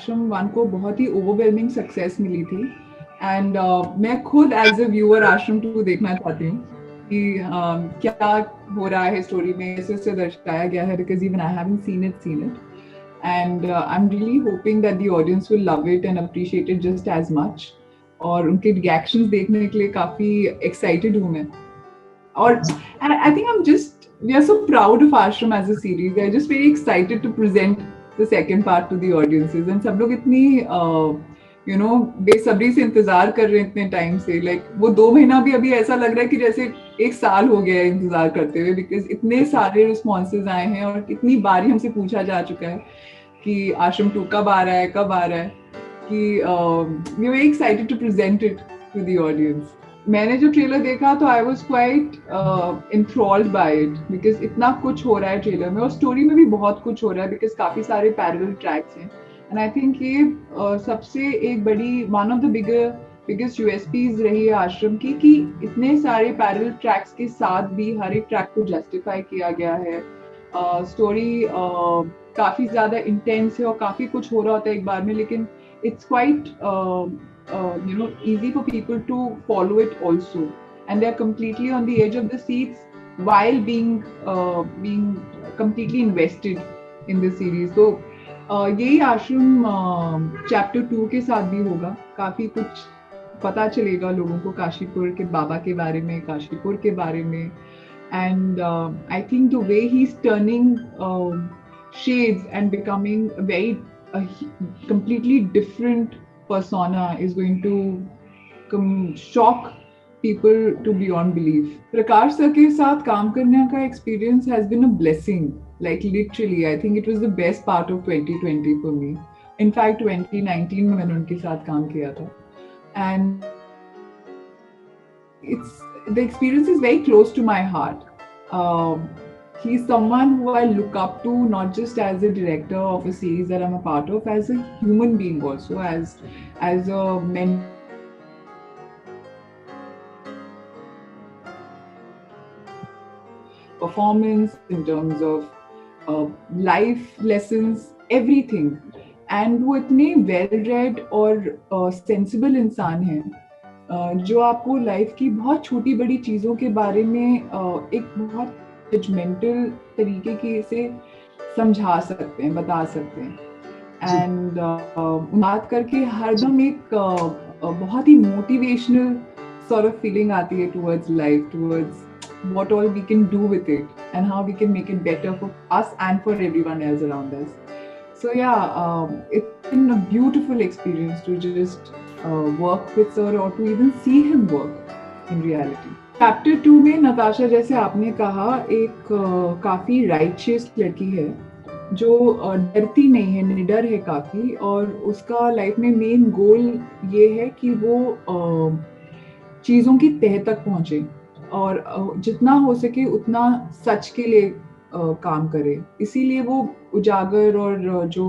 आश्रम 1 को बहुत ही ओवरवेलमिंग सक्सेस मिली थी एंड मैं खुद एज अ व्यूअर आश्रम 2 देखना चाहती हूँ कि क्या हो रहा है स्टोरी में, कैसे दर्शाया गया है, because even I haven't seen it and I'm really hoping that the audience will love it and appreciate it just as much. और उनके reactions देखने के लिए काफी excited हूँ मैं. और and I think we are so proud of Ashram as a series. We are just very excited to present the second part to the audiences. And सब लोग इतनी बेसब्री से इंतजार कर रहे हैं इतने टाइम से. Like वो 2 महीना भी अभी ऐसा लग रहा है कि जैसे 1 साल हो गया है इंतजार करते हुए, because इतने सारे responses आए हैं और कितनी बारी हमसे पूछा जा चुका है कि आश्रम 2 कब आ रहा है कि we are very excited to present it to the audience. मैंने जो ट्रेलर देखा तो I was quite enthralled by it because इतना कुछ हो रहा है ट्रेलर में और स्टोरी में भी बहुत कुछ हो रहा है because काफी सारे पैरेलल ट्रैक्स हैं एंड आई थिंक ये सबसे एक बड़ी one of the biggest USPs रही है आश्रम की कि इतने सारे पैरेलल ट्रैक्स के साथ भी हर एक ट्रैक को जस्टिफाई किया गया है. स्टोरी काफी ज्यादा इंटेंस है और काफी कुछ हो रहा होता है एक बार में, लेकिन it's quite easy for people to follow it also, and they're completely on the edge of the seats while being completely invested in the series. So यही आश्रम चैप्टर 2 के साथ भी होगा. काफी कुछ पता चलेगा लोगों को काशीपुर के बाबा के बारे में, काशीपुर के बारे में, and I think the way he's turning shades and becoming a completely different persona is going to shock people to beyond belief. Prakash sir के साथ काम करने का experience has been a blessing. Like literally, I think it was the best part of 2020 for me. In fact, 2019 में मैंने उनके साथ काम किया था. And the experience is very close to my heart. He's someone who I look up to, not just as a director of a series that I'm a part of, as a human being also, as a mentor. Performance, in terms of life lessons, everything. And वो इतने well-read और sensible इंसान हैं जो आपको life की बहुत छोटी बड़ी चीज़ों के बारे में एक बहुत जजमेंटल तरीके के से समझा सकते हैं, बता सकते हैं. एंड बात करके हरदम एक बहुत ही मोटिवेशनल sort of feeling आती है towards life, towards what all we can do with it and how we can make it better for us and for everyone else around us. So yeah, it's been a beautiful experience to just work with sir or to even see him work in reality. Chapter 2 में नताशा, जैसे आपने कहा, एक काफी righteous लड़की है जो डरती नहीं है, निडर है काफी, और उसका लाइफ में मेन गोल ये है कि वो चीजों की तह तक पहुंचे और जितना हो सके उतना सच के लिए काम करे. इसीलिए वो उजागर और जो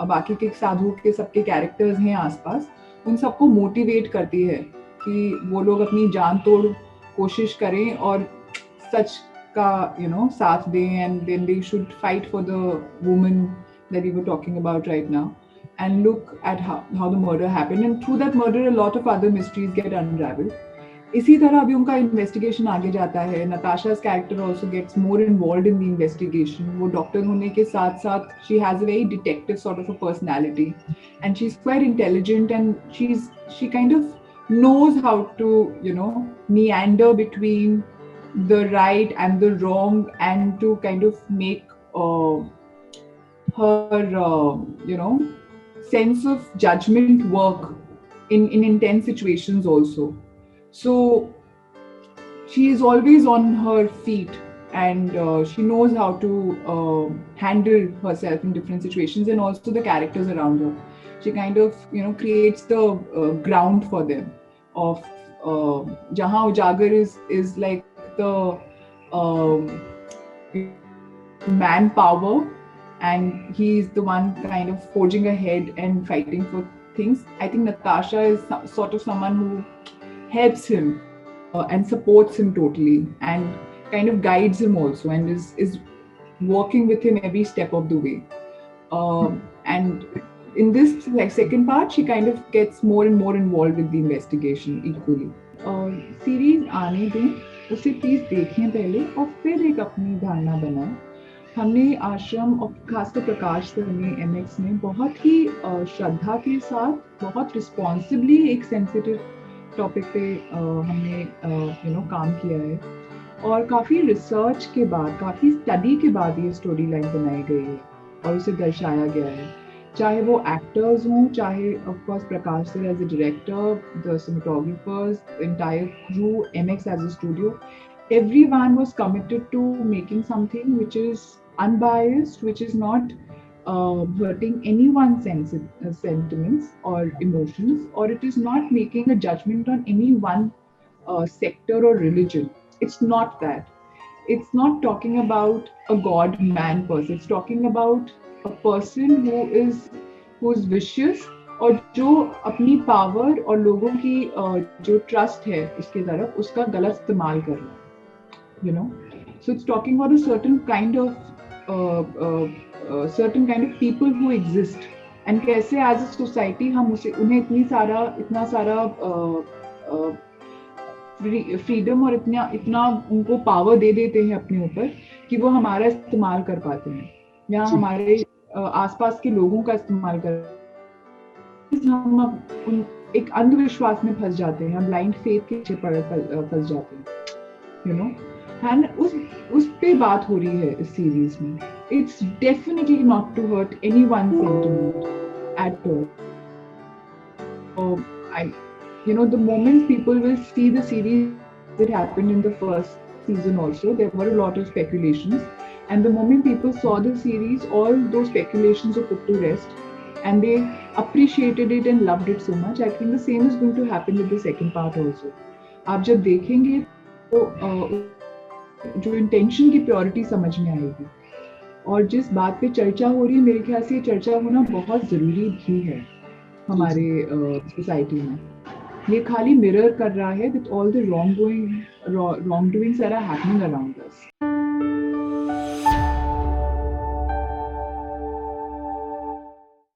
बाकी के साधु के सबके कैरेक्टर्स हैं आसपास, उन सबको मोटिवेट करती है कि वो लोग अपनी जान तोड़ कोशिश करें और सच का साथ दें, and then they should fight for the woman that we were talking about right now and look at how the murder happened, and through that murder a lot of other mysteries get unraveled. इसी तरह अभी उनका investigation आगे जाता है. नताशा's character also gets more involved in the investigation. वो doctor होने के साथ साथ she has a very detective sort of a personality and she's quite intelligent and she kind of knows how to meander between the right and the wrong and to kind of make her sense of judgment work in intense situations also. So she is always on her feet and she knows how to handle herself in different situations, and also the characters around her. She kind of creates the ground for them of jahan Ujagar is like the manpower, and he's the one kind of forging ahead and fighting for things. I think Natasha is sort of someone who helps him and supports him totally and kind of guides him also and is working with him every step of the way. in this like second part, she kind of gets more and more involved with the investigation equally. Series आने दें, उसे please देखें पहले और फिर एक अपनी धारणा बनाएं. हमने आश्रम और खासकर प्रकाश सर ने एमएक्स में बहुत ही श्रद्धा के साथ बहुत रिस्पॉन्सिबली एक सेंसिटिव टॉपिक पे हमने काम किया है और काफ़ी रिसर्च के बाद, काफ़ी स्टडी के बाद ये स्टोरी लाइन बनाई गई है और उसे दर्शाया गया है. चाहे वो एक्टर्स हों, चाहे of course Prakash sir as a director, the cinematographers, entire crew, MX as a studio, everyone was committed to making something which is unbiased, which is not hurting anyone's sentiments or emotions, or it is not making a judgment on any one sector or religion. It's not that. It's not talking about a God-man person. It's talking about a person who is vicious और जो अपनी power और लोगों की जो trust है उसके तरफ उसका गलत इस्तेमाल कर रहा है. So it's talking about a certain kind of people who exist and कैसे as a society हम उन्हें इतना सारा फ्रीडम और इतना उनको पावर दे देते हैं अपने ऊपर कि वो हमारा इस्तेमाल कर पाते हैं या हमारे आसपास के लोगों का इस्तेमाल कर. हम एक अंधविश्वास में फंस जाते हैं, हम ब्लाइंड फेथ के पीछे फंस जाते हैं, एंड उस पे बात हो रही है इस सीरीज में. It's definitely not to hurt anyone sentiment at all. The moment people will see the series, it happened in the first season also. There were a lot of speculations, and the moment people saw the series, all those speculations were put to rest, and they appreciated it and loved it so much. I think the same is going to happen with the second part also. आप जब देखेंगे तो जो intention की purity समझ में आएगी और जिस बात पे चर्चा हो रही है, मेरे ख्याल से ये चर्चा होना बहुत जरूरी भी है हमारे सोसाइटी में. ये खाली मिरर कर रहा है with all the wrongdoings that are happening around us.